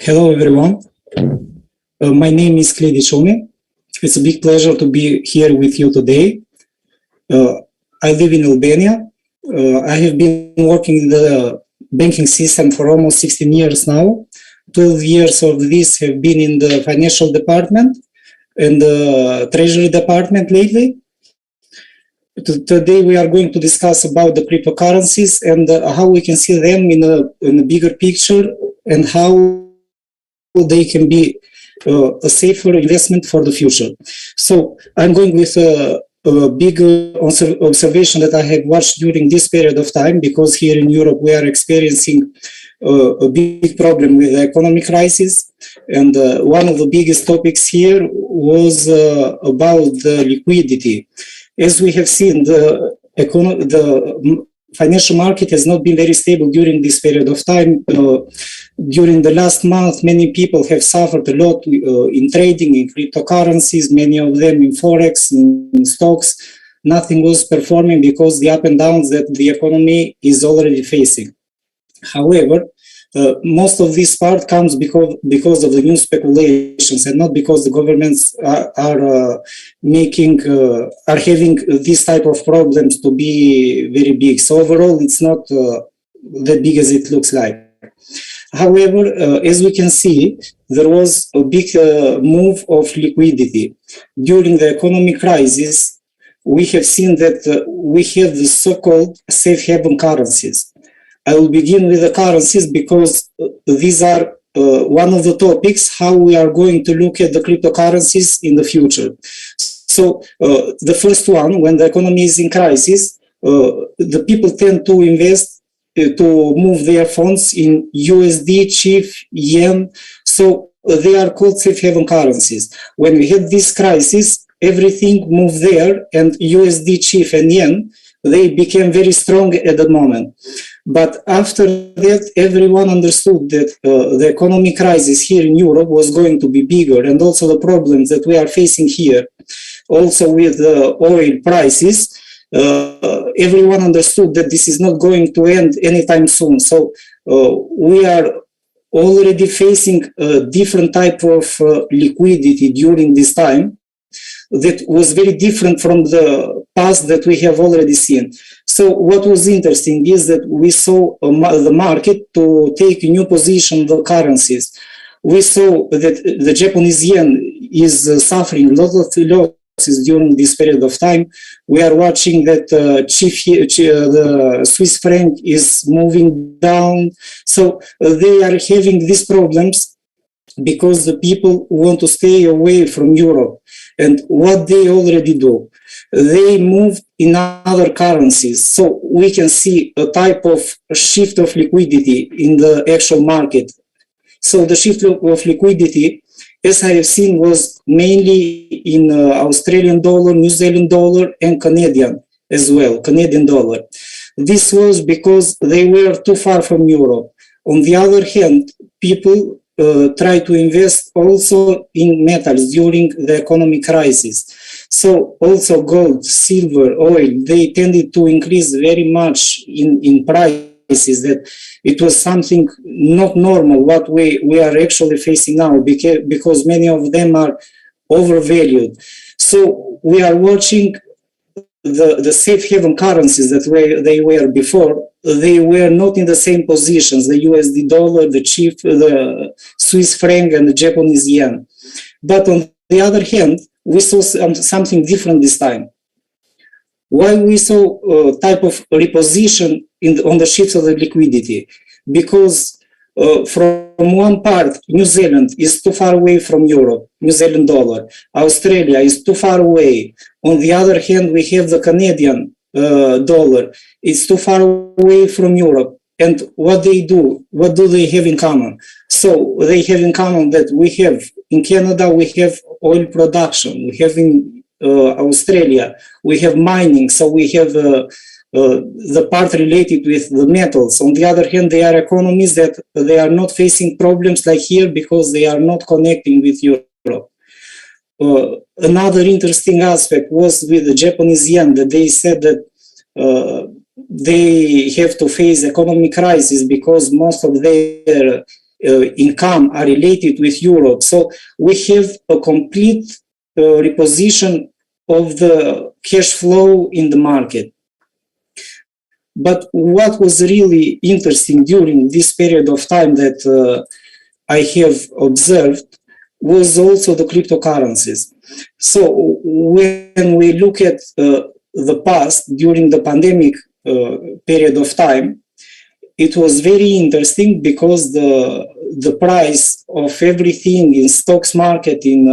Hello, everyone. My name is Klejdi Cuni. It's a big pleasure to be here with you today. I live in Albania. I have been working in the banking system for almost 16 years now. 12 years of this have been in the financial department and the treasury department lately. Today we are going to discuss about the cryptocurrencies and how we can see them in a bigger picture and how they can be a safer investment for the future. So I'm going with a big observation that I have watched during this period of time, because here in Europe we are experiencing a big problem with the economic crisis. And one of the biggest topics here was about the liquidity. As we have seen, the financial market has not been very stable during this period of time. During the last month, many people have suffered a lot in trading, in cryptocurrencies, many of them in Forex, in stocks. Nothing was performing because the up and downs that the economy is already facing. However, most of this part comes because of the new speculations and not because the governments are having this type of problems to be very big. So overall, it's not that big as it looks like. However, as we can see, there was a big move of liquidity. During the economic crisis, we have seen that we have the so-called safe haven currencies. I will begin with the currencies because these are one of the topics how we are going to look at the cryptocurrencies in the future. So the first one, when the economy is in crisis, the people tend to invest to move their funds in USD, CHF, yen. So they are called safe haven currencies. When we had this crisis, everything moved there, and USD, CHF, and yen, they became very strong at the moment. But after that, everyone understood that the economic crisis here in Europe was going to be bigger, and also the problems that we are facing here, also with the oil prices, everyone understood that this is not going to end anytime soon. So we are already facing a different type of liquidity during this time that was very different from the past that we have already seen. So what was interesting is that we saw the market to take a new position on the currencies. We saw that the Japanese yen is suffering a lot of losses during this period of time. We are watching that the Swiss franc is moving down. So they are having these problems because the people want to stay away from Europe. And what they already do, they move in other currencies. So we can see a type of shift of liquidity in the actual market. So the shift of liquidity, as I have seen, was mainly in Australian dollar, New Zealand dollar, and Canadian as well, Canadian dollar. This was because they were too far from Europe. On the other hand, people try to invest also in metals during the economic crisis. So also gold, silver, oil, they tended to increase very much in prices, that it was something not normal what we are actually facing now, because many of them are overvalued. So we are watching the safe haven currencies that they were before. They were not in the same positions, the USD dollar, the CHF, the Swiss franc, and the Japanese yen. But on the other hand, we saw something different this time. Why we saw a type of reposition on the shifts of the liquidity? Because from one part, New Zealand is too far away from Europe, New Zealand dollar. Australia is too far away. On the other hand, we have the Canadian dollar. It's too far away from Europe. And what they do, what do they have in common? So they have in common that we have in Canada, we have oil production. We have in Australia, we have mining. So we have the part related with the metals. On the other hand, they are economies that they are not facing problems like here because they are not connecting with Europe. Another interesting aspect was with the Japanese yen, that they said that they have to face economic crisis because most of their income are related with Europe. So we have a complete reposition of the cash flow in the market. But what was really interesting during this period of time that I have observed was also the cryptocurrencies. So when we look at the past during the pandemic period of time, it was very interesting because the price of everything in stocks market, in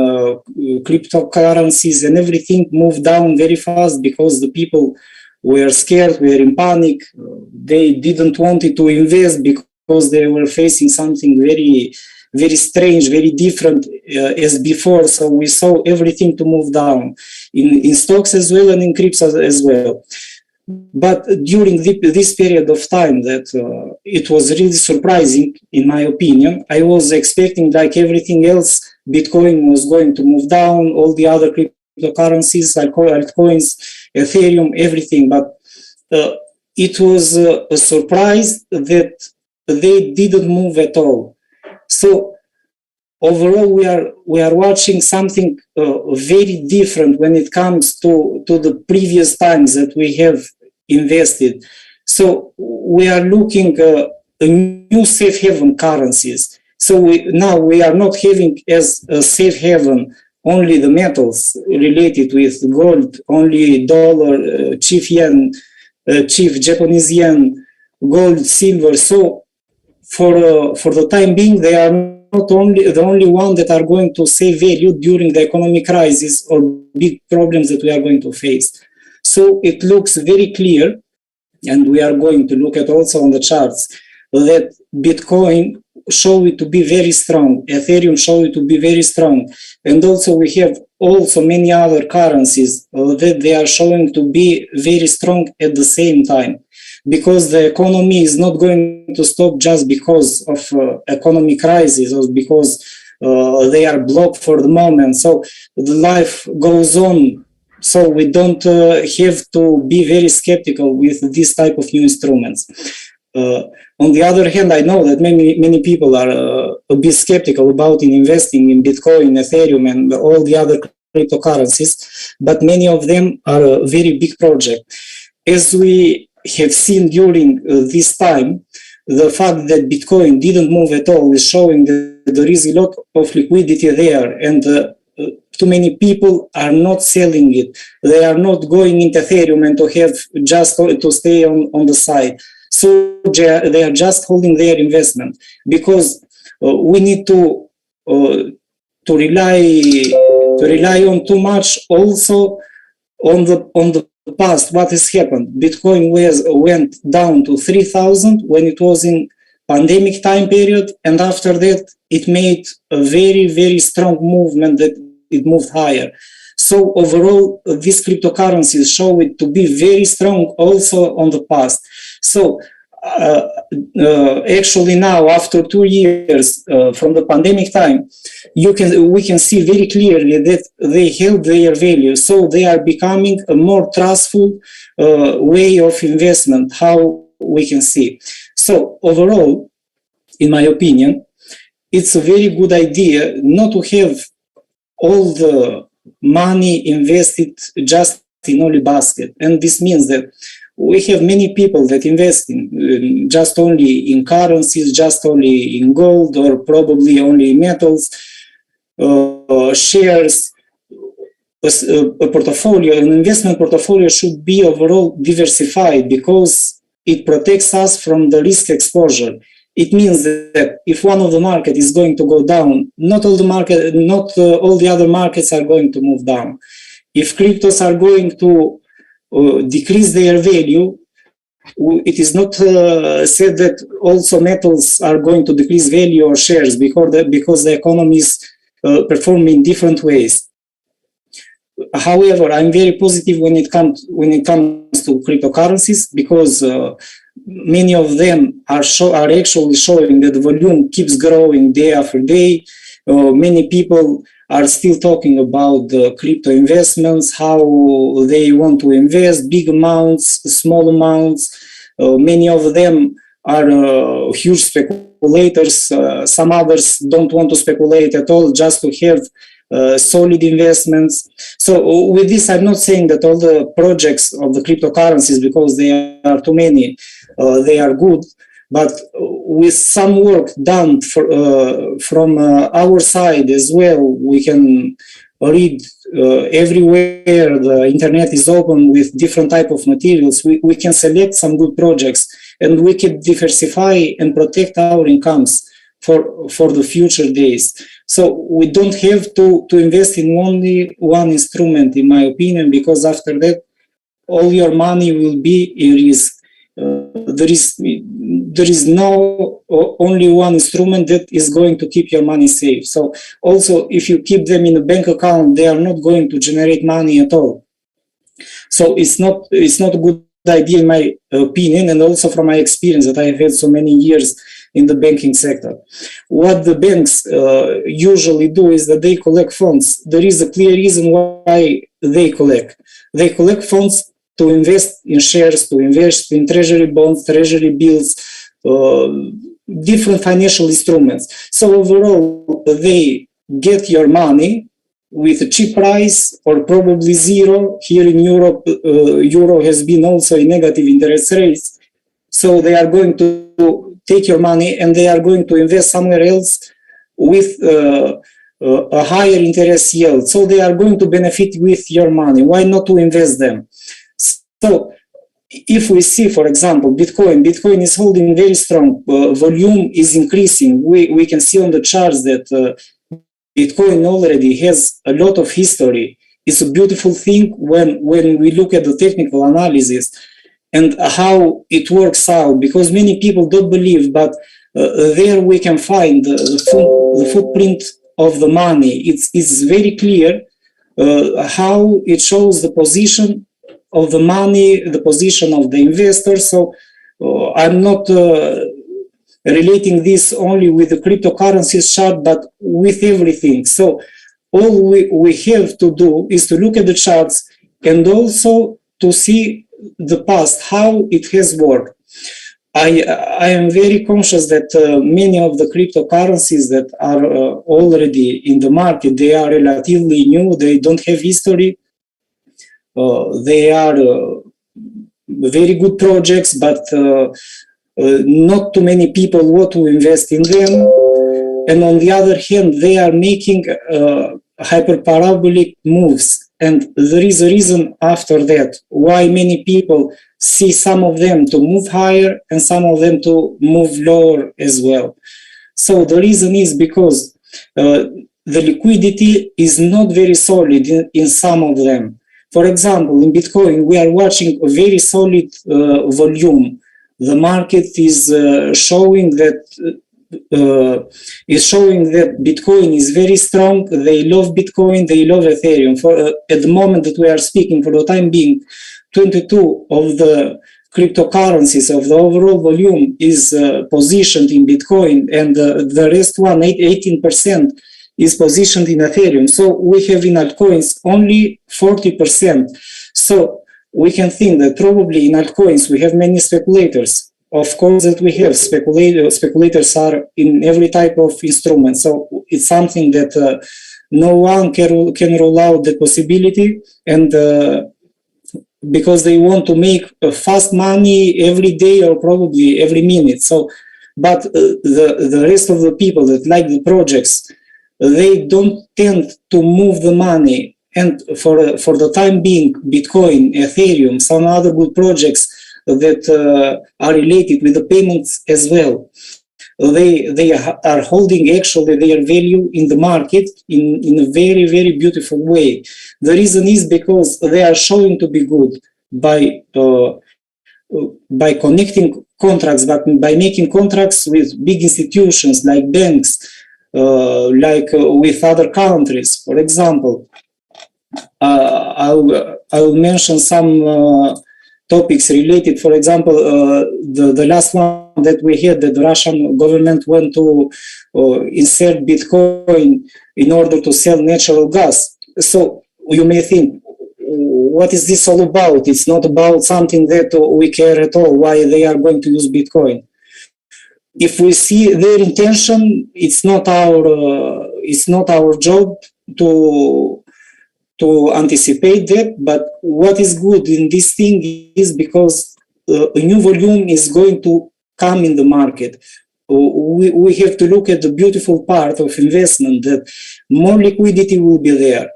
cryptocurrencies and everything moved down very fast because the people were scared, were in panic. They didn't want to invest because they were facing something very, very strange, very different as before. So we saw everything to move down in stocks as well and in crypto as well. But during this period of time that it was really surprising, in my opinion, I was expecting, like everything else, Bitcoin was going to move down, all the other cryptocurrencies, altcoins, Ethereum, everything. But it was a surprise that they didn't move at all. So overall, we are watching something very different when it comes to the previous times that we have invested. So we are looking a new safe haven currencies. So now we are not having as a safe haven only the metals related with gold, only dollar, chief yen, chief Japanese yen, gold, silver. So for the time being, they are not only the only one that are going to save value during the economic crisis or big problems that we are going to face. So it looks very clear, and we are going to look at also on the charts, that Bitcoin show it to be very strong, Ethereum show it to be very strong, and also we have also many other currencies that they are showing to be very strong at the same time, because the economy is not going to stop just because of economic crisis or because they are blocked for the moment. So the life goes on. So we don't have to be very skeptical with this type of new instruments. On the other hand, I know that many people are a bit skeptical about investing in Bitcoin, Ethereum, and all the other cryptocurrencies, but many of them are a very big project. As we have seen during this time, the fact that Bitcoin didn't move at all is showing that there is a lot of liquidity there, and too many people are not selling it. They are not going into Ethereum and to have just to stay on the side. So they are just holding their investment, because we need to rely on too much also on the past. What has happened? Bitcoin went down to 3,000 when it was in pandemic time period, and after that it made a very, very strong movement that it moved higher. So overall, these cryptocurrencies show it to be very strong also on the past. So actually now, after 2 years from the pandemic time, we can see very clearly that they held their value. So they are becoming a more trustful way of investment, how we can see. So overall, in my opinion, it's a very good idea not to have all the money invested just in only basket. And this means that we have many people that invest in just only in currencies, just only in gold, or probably only metals, shares. A portfolio, an investment portfolio should be overall diversified, because it protects us from the risk exposure. It means that if one of the market is going to go down, not all the other markets are going to move down. If cryptos are going to decrease their value, it is not said that also metals are going to decrease value or shares, because the economy is performing in different ways. However, I'm very positive when it comes to cryptocurrencies, because many of them are actually showing that the volume keeps growing day after day. Many people are still talking about the crypto investments, how they want to invest, big amounts, small amounts. Many of them are huge speculators. Some others don't want to speculate at all, just to have solid investments. So with this, I'm not saying that all the projects of the cryptocurrencies, because there are too many, they are good. But with some work done from our side as well, we can read everywhere. The internet is open with different type of materials. We can select some good projects, and we can diversify and protect our incomes for the future days. So we don't have to invest in only one instrument, in my opinion, because after that, all your money will be in risk. There is no only one instrument that is going to keep your money safe. So also, if you keep them in a bank account, they are not going to generate money at all. So it's not a good idea, in my opinion, and also from my experience that I have had so many years in the banking sector. What the banks usually do is that they collect funds. There is a clear reason why they collect. They collect funds to invest in shares, to invest in treasury bonds, treasury bills, different financial instruments. So overall, they get your money with a cheap price or probably zero. Here in Europe, euro has been also in negative interest rates. So they are going to take your money and they are going to invest somewhere else with a higher interest yield. So they are going to benefit with your money. Why not to invest them? So if we see, for example, Bitcoin is holding very strong, volume is increasing. We can see on the charts that Bitcoin already has a lot of history. It's a beautiful thing when we look at the technical analysis and how it works out, because many people don't believe, but there we can find the footprint of the money. It's very clear how it shows the position of the money, the position of the investor. So I'm not relating this only with the cryptocurrencies chart, but with everything. So all we have to do is to look at the charts and also to see the past, how it has worked. I am very conscious that many of the cryptocurrencies that are already in the market, they are relatively new, they don't have history. They are very good projects, but not too many people want to invest in them. And on the other hand, they are making hyperparabolic moves. And there is a reason after that why many people see some of them to move higher and some of them to move lower as well. So the reason is because the liquidity is not very solid in some of them. For example, in Bitcoin, we are watching a very solid volume. The market is showing that Bitcoin is very strong. They love Bitcoin. They love Ethereum. At the moment that we are speaking, for the time being, 22 of the cryptocurrencies of the overall volume is positioned in Bitcoin, and the rest 18%. Is positioned in Ethereum. So we have in altcoins only 40%. So we can think that probably in altcoins we have many speculators. Of course that we have speculators are in every type of instrument. So it's something that no one can rule out the possibility, and because they want to make fast money every day or probably every minute. So, but the rest of the people that like the projects, they don't tend to move the money. And for the time being, Bitcoin, Ethereum, some other good projects that are related with the payments as well, they are holding actually their value in the market in a very, very beautiful way. The reason is because they are showing to be good by connecting contracts, but by making contracts with big institutions like banks, like with other countries. For example, I will mention some topics related. For example, the last one that we had, that the Russian government went to insert Bitcoin in order to sell natural gas. So you may think, what is this all about? It's not about something that we care at all, why they are going to use Bitcoin. if we see their intention, it's not our job to anticipate that. But what is good in this thing is because a new volume is going to come in the market. We have to look at the beautiful part of investment, that more liquidity will be there.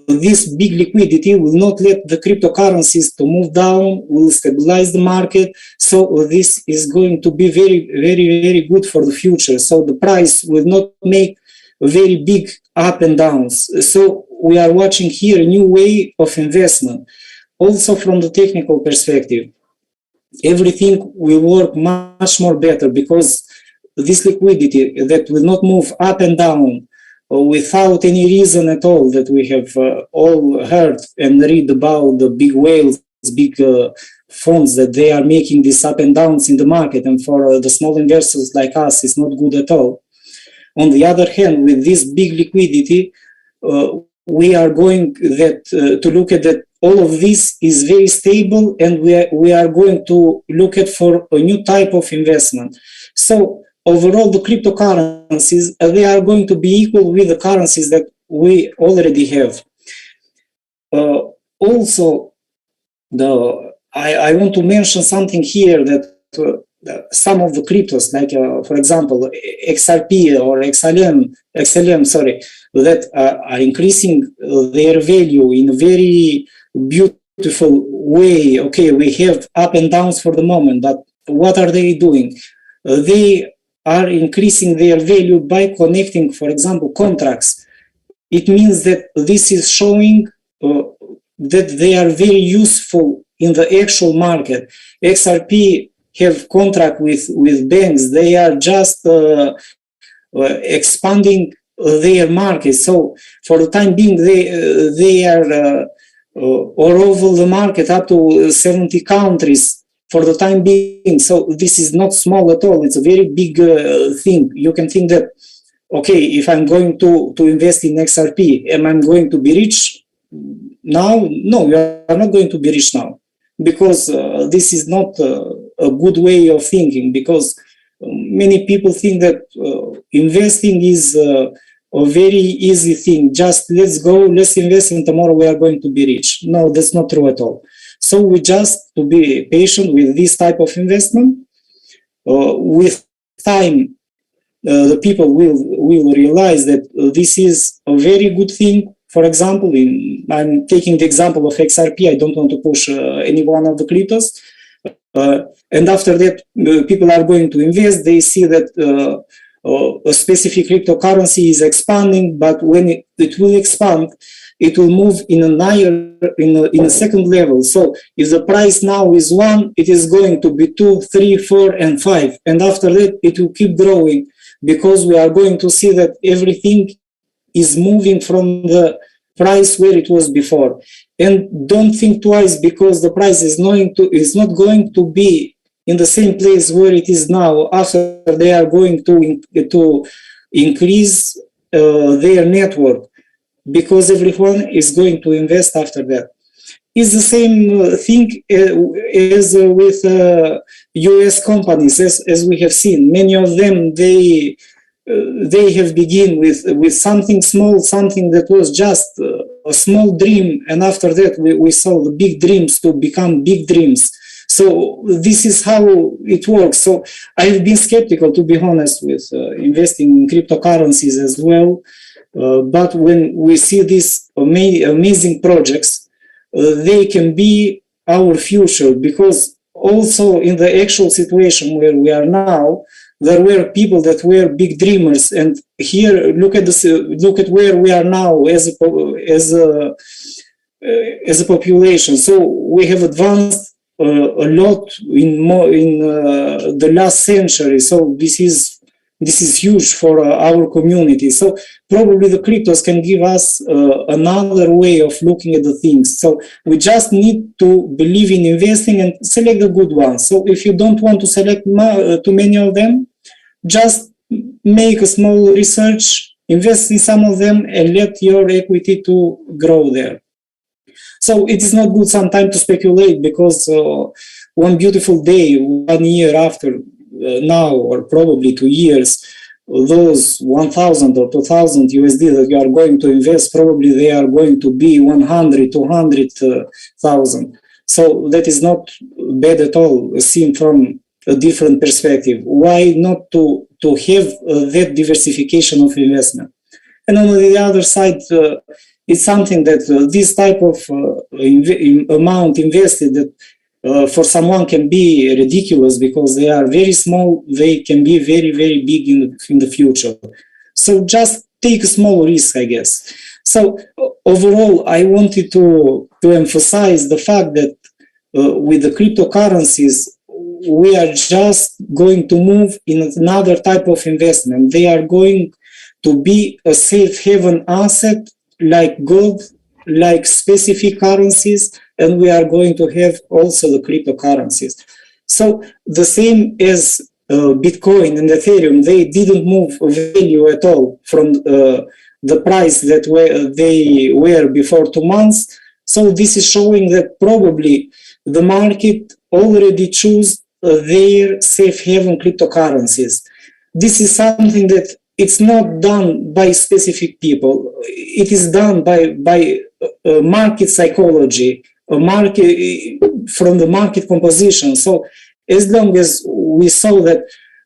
This big liquidity will not let the cryptocurrencies to move down, will stabilize the market. So this is going to be very, very, very good for the future. So the price will not make very big up and downs. So we are watching here a new way of investment. Also from the technical perspective, everything will work much more better because this liquidity that will not move up and down without any reason at all, that we have all heard and read about the big whales, big funds that they are making these up and downs in the market, and for the small investors like us, it's not good at all. On the other hand, with this big liquidity, we are going to look at that all of this is very stable, and we are going to look at for a new type of investment. So overall, the cryptocurrencies, they are going to be equal with the currencies that we already have. Also, I want to mention something here, that some of the cryptos, like for example, XRP or XLM, sorry, that are increasing their value in a very beautiful way. Okay, we have up and downs for the moment, but what are they doing? They are increasing their value by connecting, for example, contracts. It means that this is showing that they are very useful in the actual market. XRP have contract with banks. They are just expanding their market. So for the time being, they are all over the market, up to 70 countries for the time being. So this is not small at all. It's a very big thing. You can think that, okay, if I'm going to invest in XRP, am I going to be rich now? No, you are not going to be rich now, because this is not a good way of thinking, because many people think that investing is a very easy thing. Just let's invest, and tomorrow we are going to be rich. No, that's not true at all. So we just to be patient with this type of investment. With time, the people will realize that this is a very good thing. For example, I'm taking the example of XRP. I don't want to push any one of the cryptos. And after that, people are going to invest. They see that a specific cryptocurrency is expanding, but when it will expand, it will move in a second level. So if the price now is 1, it is going to be 2, 3, 4, and 5. And after that, it will keep growing, because we are going to see that everything is moving from the price where it was before. And don't think twice, because the price is not going to be in the same place where it is now after they are going to increase their network, because everyone is going to invest after that. It's the same thing as with US companies, as we have seen. Many of them, they have begun with something small, something that was just a small dream, and after that we saw the big dreams to become big dreams. So this is how it works. So I've been skeptical, to be honest, with investing in cryptocurrencies as well. But when we see these amazing projects, they can be our future, because also in the actual situation where we are now, there were people that were big dreamers, and here look at where we are now as a population. So we have advanced a lot in the last century. So this is huge for our community. So probably the cryptos can give us another way of looking at the things. So we just need to believe in investing and select the good ones. So if you don't want to select too many of them, just make a small research, invest in some of them, and let your equity to grow there. So it is not good sometimes to speculate, because one beautiful day, 1 year after, now or probably 2 years, those 1,000 or 2,000 USD that you are going to invest, probably they are going to be 100, 200,000. So that is not bad at all, seen from a different perspective. Why not to have that diversification of investment? And on the other side, it's something that this type of amount invested that for someone can be ridiculous because they are very small, they can be very, very big in the future. So just take a small risk, I guess. So overall, I wanted to emphasize the fact that with the cryptocurrencies, we are just going to move in another type of investment. They are going to be a safe haven asset like gold, like specific currencies, and we are going to have also the cryptocurrencies. So the same as Bitcoin and Ethereum, they didn't move value at all from the price that they were before 2 months. So this is showing that probably the market already chose their safe haven cryptocurrencies. This is something that it's not done by specific people. It is done by market psychology, a market from the market composition. So as long as we saw that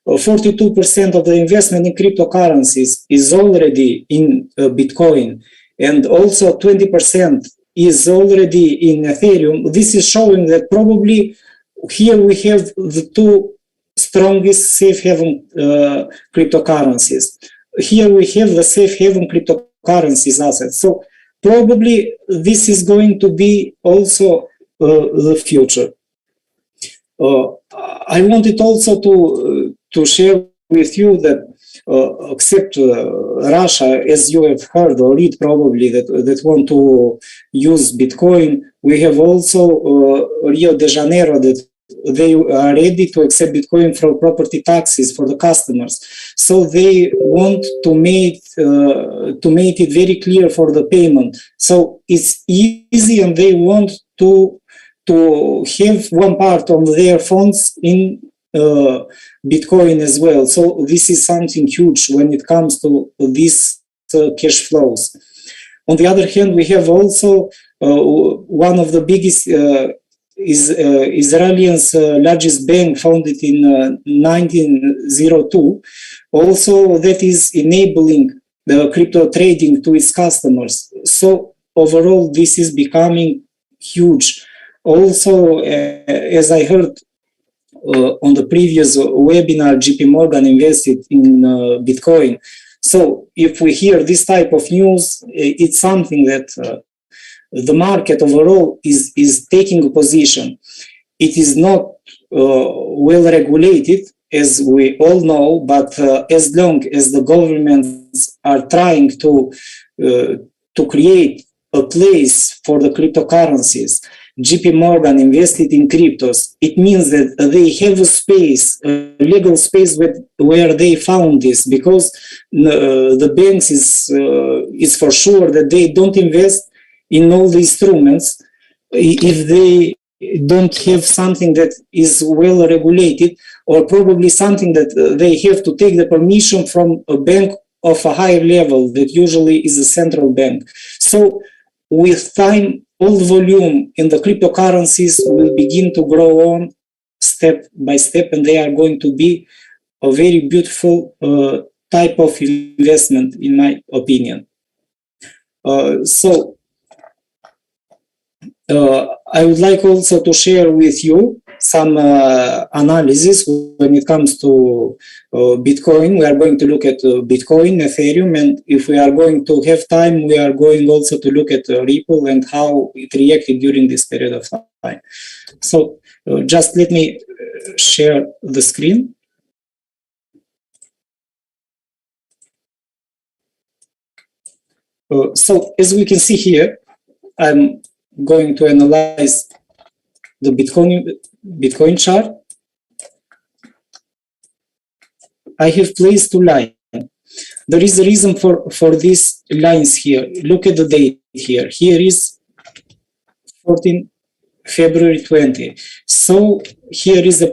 42% of the investment in cryptocurrencies is already in Bitcoin, and also 20% is already in Ethereum, this is showing that probably here we have the two strongest safe haven cryptocurrencies. Here we have the safe haven cryptocurrencies assets. So probably this is going to be also the future. I wanted also to share with you that except Russia, as you have heard or read probably, that want to use Bitcoin, we have also Rio de Janeiro that they are ready to accept Bitcoin for property taxes for the customers. So they want to make it very clear for the payment. So it's easy, and they want to have one part of their funds in Bitcoin as well. So this is something huge when it comes to these cash flows. On the other hand, we have also one of the biggest is Israel's largest bank, founded in 1902, also that is enabling the crypto trading to its customers. So overall, this is becoming huge. Also, as I heard on the previous webinar, JP Morgan invested in Bitcoin. So if we hear this type of news, it's something that the market overall is taking a position. It is not well regulated, as we all know, but as long as the governments are trying to create a place for the cryptocurrencies, JP Morgan invested in cryptos, it means that they have a space, a legal space where they found this, because the banks is for sure that they don't invest in all the instruments if they don't have something that is well regulated, or probably something that they have to take the permission from a bank of a higher level that usually is a central bank. So with time, all volume in the cryptocurrencies will begin to grow on step by step, and they are going to be a very beautiful type of investment, in my opinion. I would like also to share with you some analysis when it comes to Bitcoin. We are going to look at Bitcoin, Ethereum, and if we are going to have time, we are going also to look at Ripple and how it reacted during this period of time. So just let me share the screen. So as we can see here, I'm going to analyze the Bitcoin chart. I have placed two lines. There is a reason for these lines here. Look at the date here. Here is 14 February 20. So here is the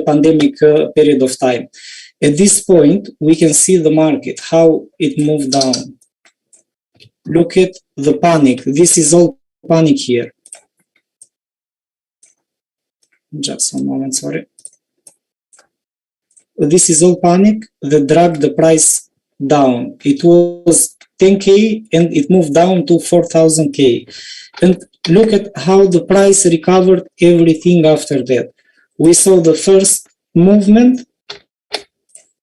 pandemic period of time. At this point, we can see the market, how it moved down. Look at the panic. This is all panic here. Just one moment, sorry. This is all panic that dragged the price down. It was 10K and it moved down to 4,000K. And look at how the price recovered everything after that. We saw the first movement.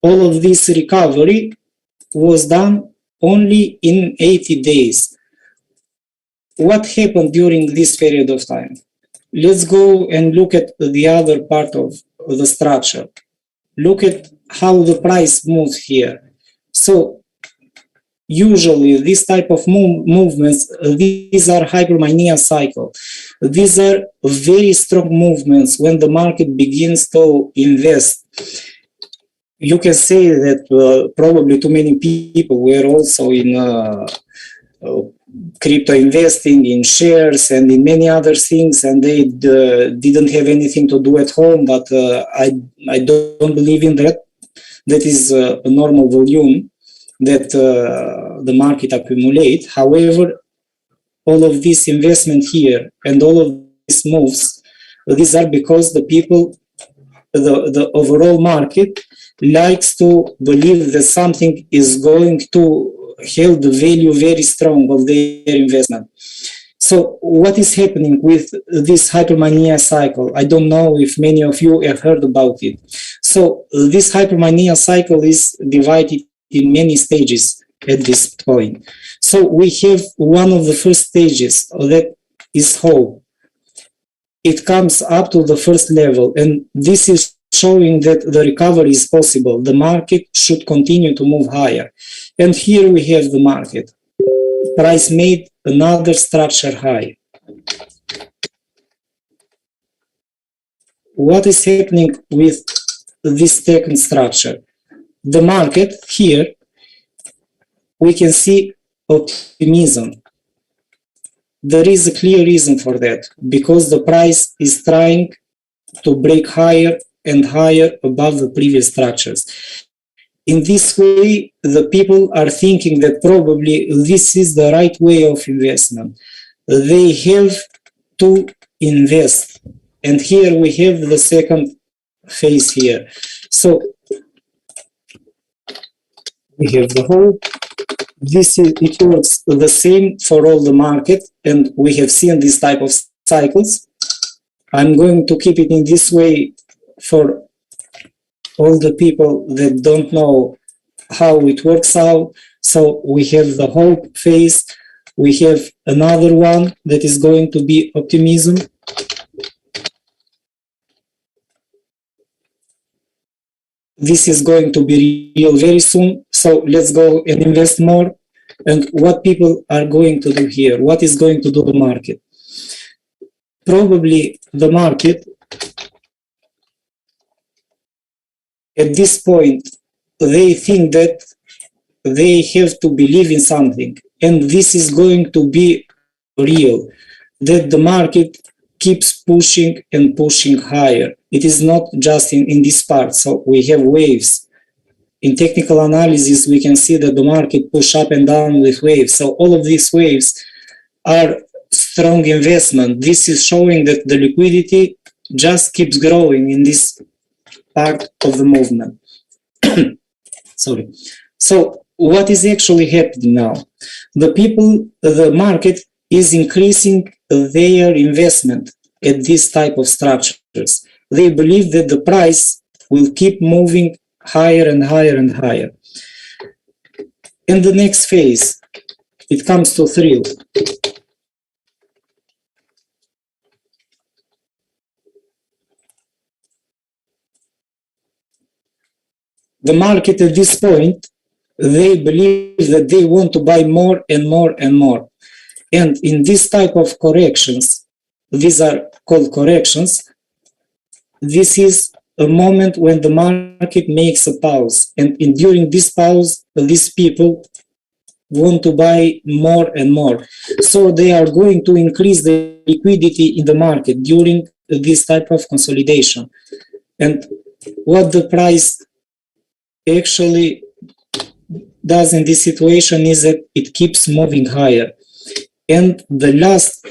All of this recovery was done only in 80 days. What happened during this period of time? Let's go and look at the other part of the structure. Look at how the price moves here. So usually this type of movements, these are hypermania cycle. These are very strong movements when the market begins to invest. You can say that probably too many people were also in crypto investing, in shares and in many other things, and they didn't have anything to do at home, but I don't believe in that. That is a normal volume that the market accumulate. However, all of this investment here and all of these moves, these are because the people, the overall market likes to believe that something is going to hold the value very strong of their investment. So what is happening with this hypermania cycle? I don't know if many of you have heard about it. So this hypermania cycle is divided in many stages at this point. So we have one of the first stages that is hope. It comes up to the first level, and this is showing that the recovery is possible. The market should continue to move higher. And here we have the market. Price made another structure high. What is happening with this second structure? The market here, we can see optimism. There is a clear reason for that, because the price is trying to break higher and higher above the previous structures. In this way, the people are thinking that probably this is the right way of investment. They have to invest. And here we have the second phase here. So we have the hope. It works the same for all the market, and we have seen this type of cycles. I'm going to keep it in this way for all the people that don't know how it works out. So we have the hope phase. We have another one that is going to be optimism. This is going to be real very soon. So let's go and invest more. And what people are going to do here? What is going to do the market? Probably the market at this point, they think that they have to believe in something, and this is going to be real, that the market keeps pushing and pushing higher. It is not just in this part. So we have waves. In technical analysis, we can see that the market push up and down with waves. So all of these waves are strong investment. This is showing that the liquidity just keeps growing in this part of the movement. Sorry. So what is actually happening now? The market is increasing their investment at this type of structures. They believe that the price will keep moving higher and higher and higher. In the next phase, it comes to thrill. The market at this point, they believe that they want to buy more and more and more. And in this type of corrections, these are called corrections, this is a moment when the market makes a pause. And during this pause, these people want to buy more and more. So they are going to increase the liquidity in the market during this type of consolidation. And what the price actually does in this situation is that it keeps moving higher. And the last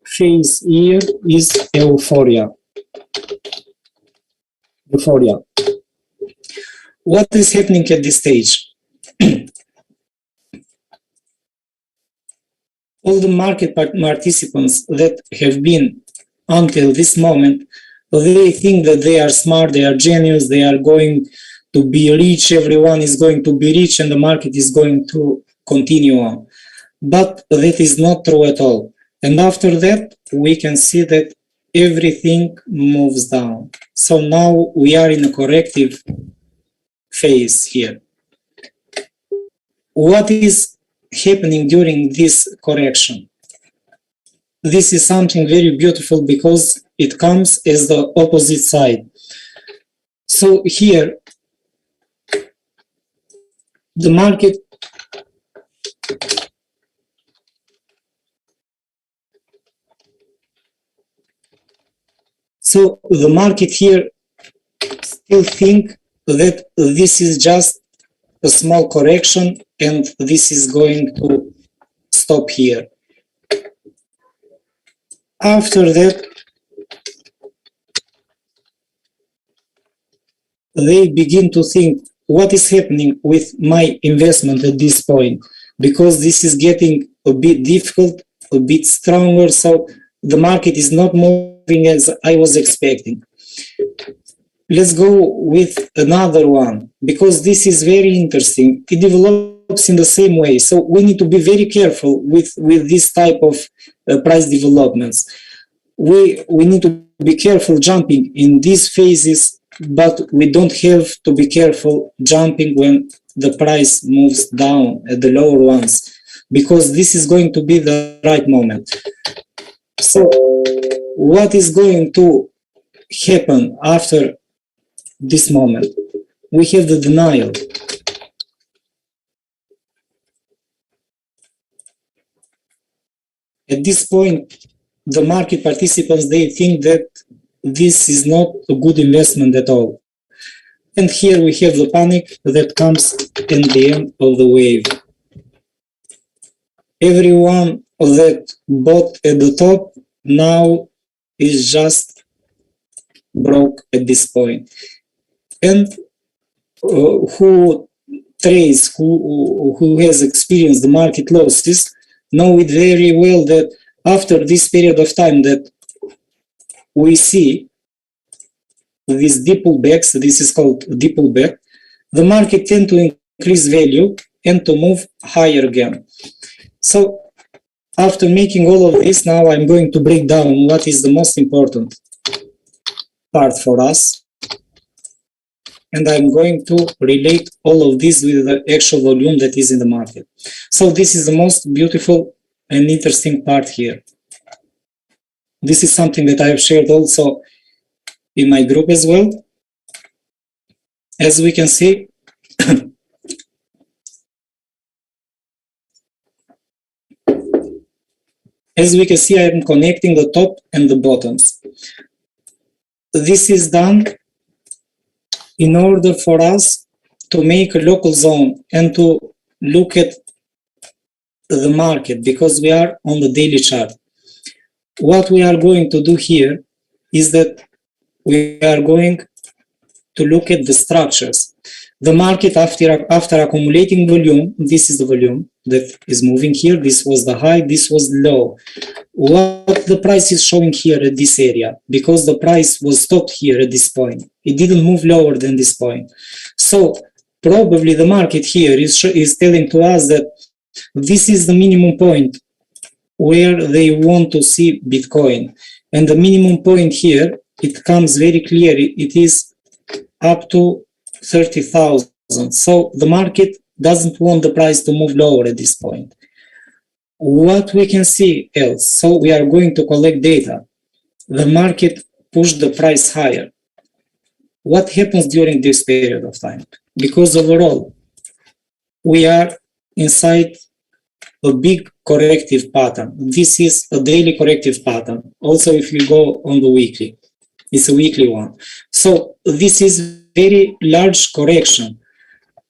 phase here is euphoria. What is happening at this stage? All the market participants that have been until this moment, they think that they are smart, they are genius, they are going to be rich, everyone is going to be rich, and the market is going to continue on. But that is not true at all. And after that, we can see that everything moves down. So now we are in a corrective phase here. What is happening during this correction? This is something very beautiful because it comes as the opposite side. So here, the market here still think that this is just a small correction and this is going to stop here. After that, they begin to think, what is happening with my investment at this point? Because this is getting a bit difficult, a bit stronger, so the market is not moving as I was expecting. Let's go with another one, because this is very interesting. It develops in the same way, so we need to be very careful with this type of price developments. We need to be careful jumping in these phases, but we don't have to be careful jumping when the price moves down at the lower ones, because this is going to be the right moment. So what is going to happen after this moment? We have the denial. At this point, the market participants, they think that this is not a good investment at all. And here we have the panic that comes in the end of the wave. Everyone that bought at the top now is just broke at this point. And who trades, who has experienced the market losses, know it very well that after this period of time that we see these deep pullbacks, this is called deep pullback, the market tend to increase value and to move higher again. So after making all of this, now I'm going to break down what is the most important part for us. And I'm going to relate all of this with the actual volume that is in the market. So this is the most beautiful and interesting part here. This is something that I have shared also in my group as well. As we can see, I am connecting the top and the bottoms. This is done in order for us to make a local zone and to look at the market, because we are on the daily chart. What we are going to do here is that we are going to look at the structures. The market, after accumulating volume, this is the volume that is moving here, this was the high, this was low. What the price is showing here at this area, because the price was stopped here at this point, it didn't move lower than this point. So probably the market here is telling to us that this is the minimum point where they want to see Bitcoin. And the minimum point here, it comes very clear, it is up to 30,000. So the market doesn't want the price to move lower at this point. What we can see else, so we are going to collect data. The market pushed the price higher. What happens during this period of time? Because overall, we are inside a big corrective pattern. This is a daily corrective pattern. Also, if you go on the weekly, it's a weekly one. So this is very large correction.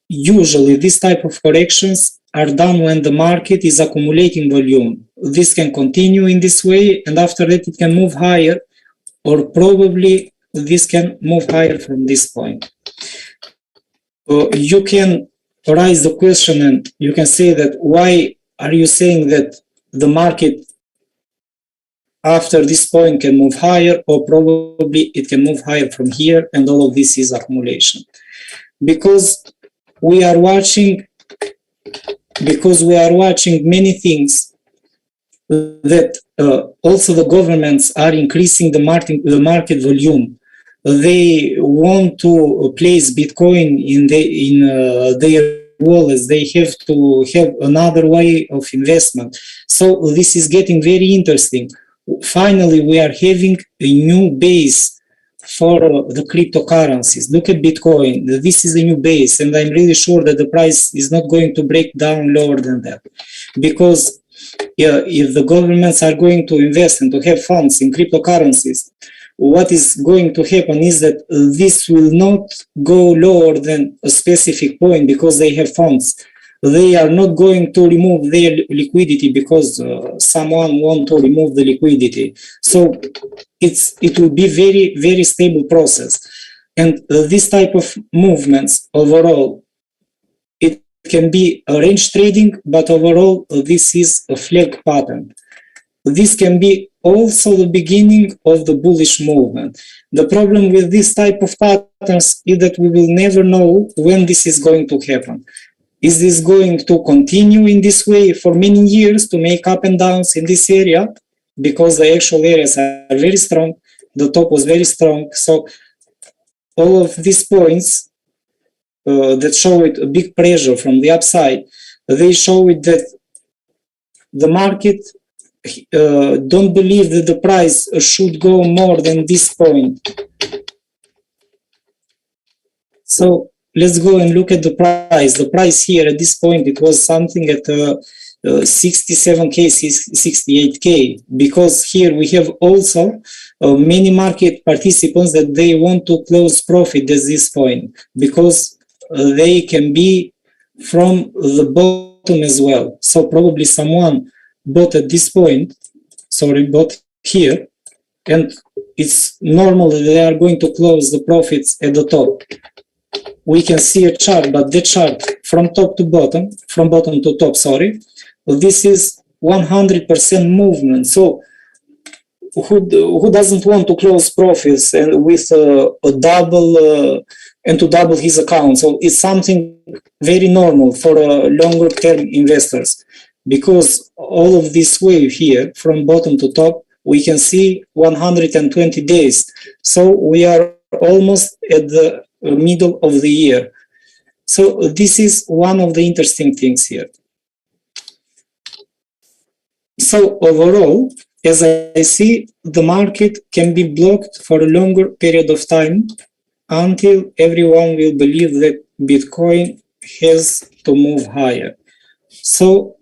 Usually, this type of corrections are done when the market is accumulating volume. This can continue in this way, and after that, it can move higher, or probably this can move higher from this point. You can raise the question and you can say that why are you saying that the market after this point can move higher, or probably it can move higher from here, and all of this is accumulation? Because we are watching many things that also the governments are increasing the market volume. They want to place Bitcoin in their wallets. They have to have another way of investment. So this is getting very interesting. Finally, we are having a new base for the cryptocurrencies. Look at Bitcoin. This is a new base, and I'm really sure that the price is not going to break down lower than that. Because if the governments are going to invest and to have funds in cryptocurrencies, what is going to happen is that this will not go lower than a specific point because they have funds. They are not going to remove their liquidity because someone wants to remove the liquidity. So it will be very, very stable process. And this type of movements overall, it can be a range trading, but overall this is a flag pattern. This can be also the beginning of the bullish movement. The problem with this type of patterns is that we will never know when this is going to happen. Is this going to continue in this way for many years to make up and downs in this area? Because the actual areas are very strong, the top was very strong. So all of these points that show it a big pressure from the upside, they show it that the market don't believe that the price should go more than this point. So let's go and look at the price. The price here at this point, it was something at 67K, 68K, because here we have also many market participants that they want to close profit at this point, because they can be from the bottom as well. So probably someone bought at this point, bought here, and it's normal that they are going to close the profits at the top. We can see a chart, but the chart from top to bottom, from bottom to top, this is 100% movement. So who doesn't want to close profits and with a double and to double his account? So it's something very normal for longer term investors, because all of this wave here from bottom to top, we can see 120 days. So we are almost at the middle of the year. So this is one of the interesting things here. So overall, as I see, the market can be blocked for a longer period of time until everyone will believe that Bitcoin has to move higher. So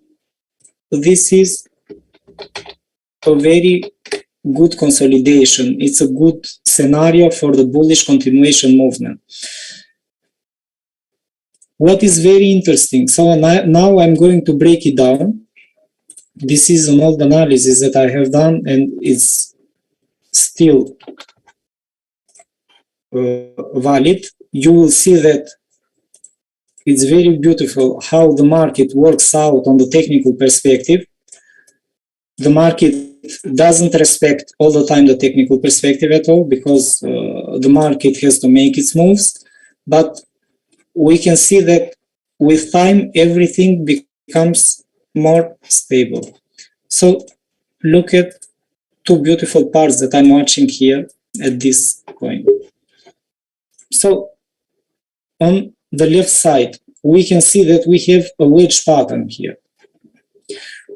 this is a very good consolidation. It's a good scenario for the bullish continuation movement. What is very interesting, so now I'm going to break it down. This is an old analysis that I have done, and it's still valid. You will see that it's very beautiful how the market works out on the technical perspective. The market doesn't respect all the time the technical perspective at all, because the market has to make its moves. But we can see that with time, everything becomes more stable. So look at two beautiful parts that I'm watching here at this point. So on the left side, we can see that we have a wedge pattern here.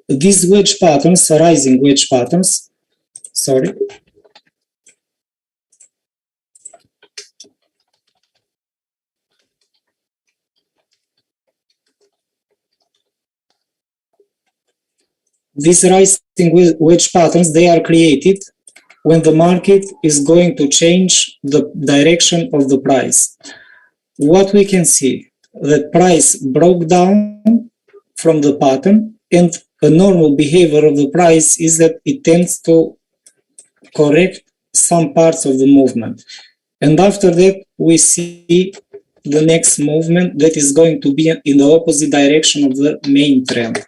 These wedge patterns, rising wedge patterns, these rising wedge patterns, they are created when the market is going to change the direction of the price. What we can see, that price broke down from the pattern, and a normal behavior of the price is that it tends to correct some parts of the movement. And after that, we see the next movement that is going to be in the opposite direction of the main trend.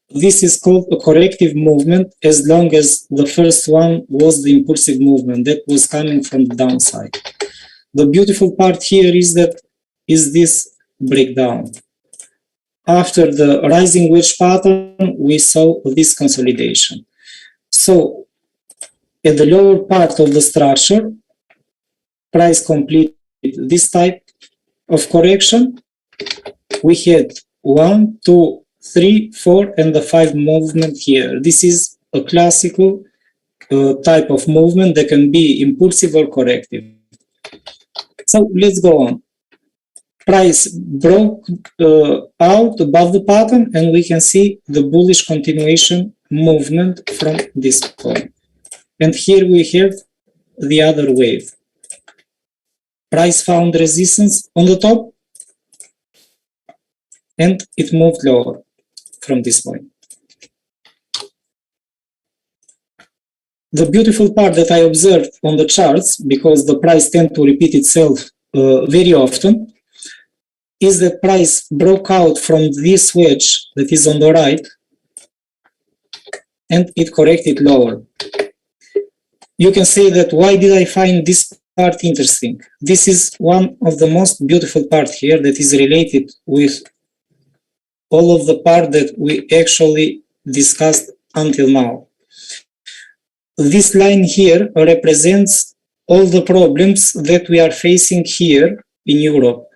This is called a corrective movement, as long as the first one was the impulsive movement that was coming from the downside. The beautiful part here is that this breakdown. After the rising wedge pattern, we saw this consolidation. So at the lower part of the structure, price completed this type of correction. We had 1, 2, 3, 4, and the 5 movement here. This is a classical type of movement that can be impulsive or corrective. So let's go on. Price broke out above the pattern, and we can see the bullish continuation movement from this point. And here we have the other wave. Price found resistance on the top, and it moved lower from this point. The beautiful part that I observed on the charts, because the price tends to repeat itself very often, is that price broke out from this wedge that is on the right, and it corrected lower. You can say that, why did I find this part interesting? This is one of the most beautiful parts here that is related with all of the part that we actually discussed until now. This line here represents all the problems that we are facing here in Europe.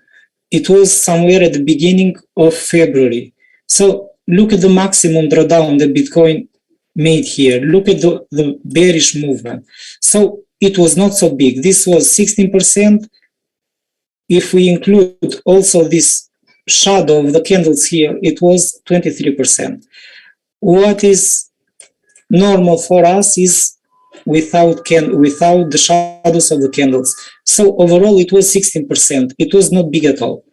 It was somewhere at the beginning of February. So look at the maximum drawdown that Bitcoin made here. Look at the bearish movement. So it was not so big. This was 16%. If we include also this shadow of the candles here, it was 23%. What is normal for us is without the shadows of the candles. So overall it was 16%. It was not big at all.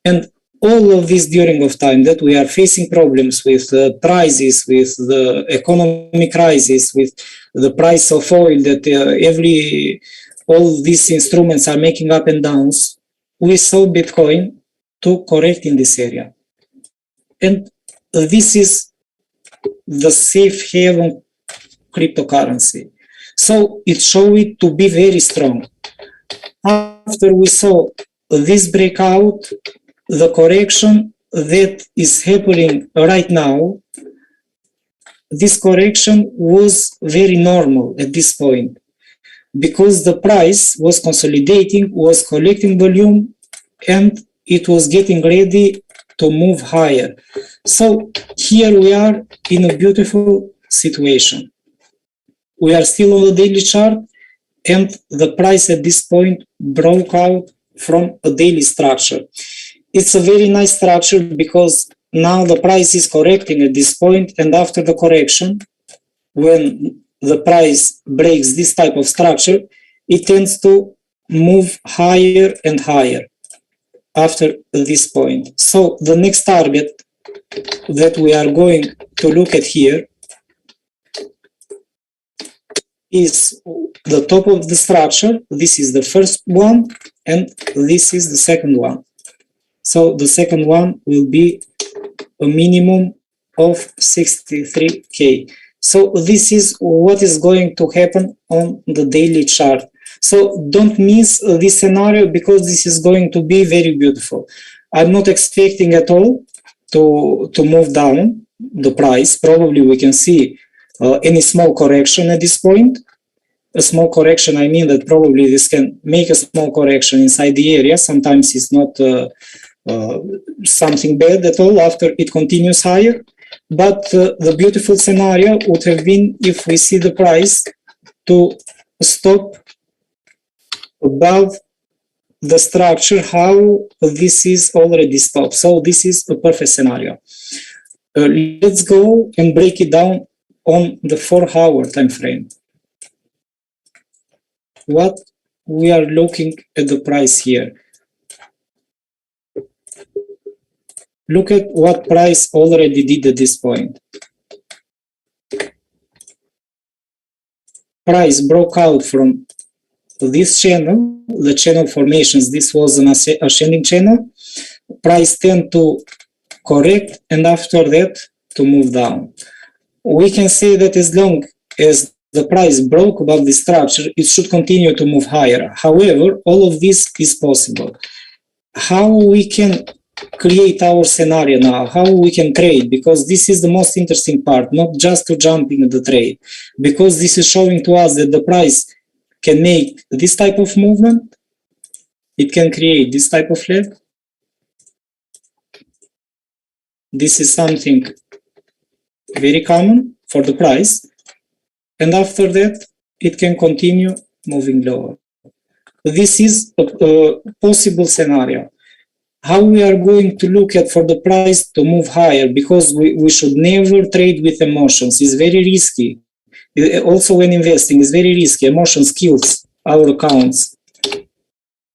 And all of this during of time that we are facing problems with prices, with the economic crisis, with the price of oil, that all these instruments are making up and downs, we saw Bitcoin to correct in this area. And this is the safe haven cryptocurrency. So it showed it to be very strong. After we saw this breakout, the correction that is happening right now, this correction was very normal at this point, because the price was consolidating, was collecting volume, and it was getting ready to move higher. So here we are in a beautiful situation. We are still on the daily chart, and the price at this point broke out from a daily structure. It's a very nice structure because now the price is correcting at this point, and after the correction, when the price breaks this type of structure, it tends to move higher and higher after this point. So the next target that we are going to look at here is the top of the structure. This is the first one, and this is the second one. So the second one will be a minimum of 63K. So this is what is going to happen on the daily chart. So don't miss this scenario, because this is going to be very beautiful. I'm not expecting at all to move down the price. Probably we can see any small correction at this point. A small correction, I mean that probably this can make a small correction inside the area. Sometimes it's not something bad at all after it continues higher. But the beautiful scenario would have been if we see the price to stop above the structure, how this is already stopped. So this is a perfect scenario. let's go and break it down on the 4-hour time frame. What we are looking at the price here. Look at what price already did at this point. Price broke out from this channel, the channel formations. This was an ascending channel. Price tend to correct, and after that to move down. We can say that as long as the price broke above the structure, it should continue to move higher. However, all of this is possible. How we can create our scenario now, how we can trade, because this is the most interesting part, not just to jump into the trade, because this is showing to us that the price can make this type of movement, it can create this type of leg. This is something very common for the price, and after that it can continue moving lower. This is a possible scenario. How we are going to look at for the price to move higher, because we should never trade with emotions. It's very risky. Also when investing, it's very risky. Emotions kills our accounts.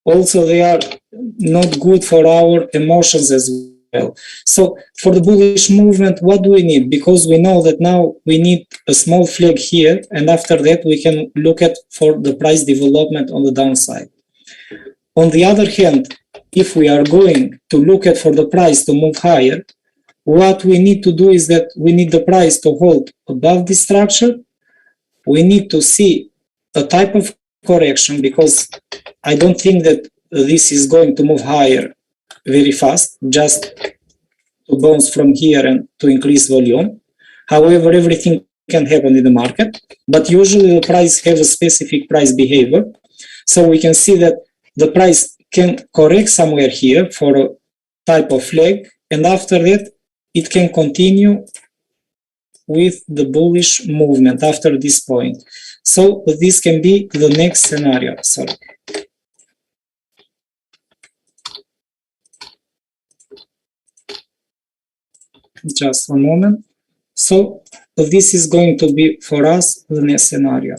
Also they are not good for our emotions as well. So for the bullish movement, what do we need? Because we know that now we need a small flag here, and after that we can look at for the price development on the downside. On the other hand, if we are going to look at for the price to move higher, what we need to do is that we need the price to hold above this structure. We need to see a type of correction, because I don't think that this is going to move higher very fast, just to bounce from here and to increase volume. However, everything can happen in the market, but usually the price has a specific price behavior. So we can see that the price can correct somewhere here for a type of flag, and after that it can continue with the bullish movement after this point. So this can be the next scenario. Sorry. Just one moment. So this is going to be for us the next scenario.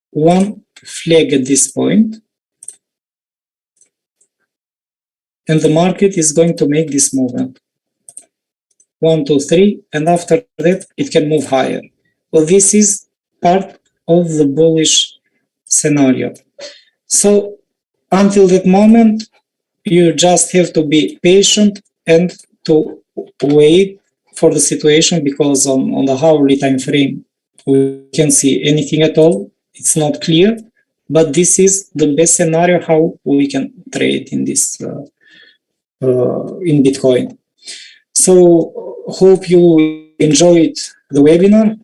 One flag at this point, and the market is going to make this movement. 1, 2, 3, and after that it can move higher. Well, this is part of the bullish scenario. So until that moment, you just have to be patient and to wait for the situation, because on the hourly time frame we can't see anything at all. It's not clear, but this is the best scenario how we can trade in this in Bitcoin. So hope you enjoyed the webinar.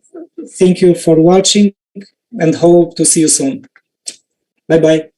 Thank you for watching and hope to see you soon. Bye bye.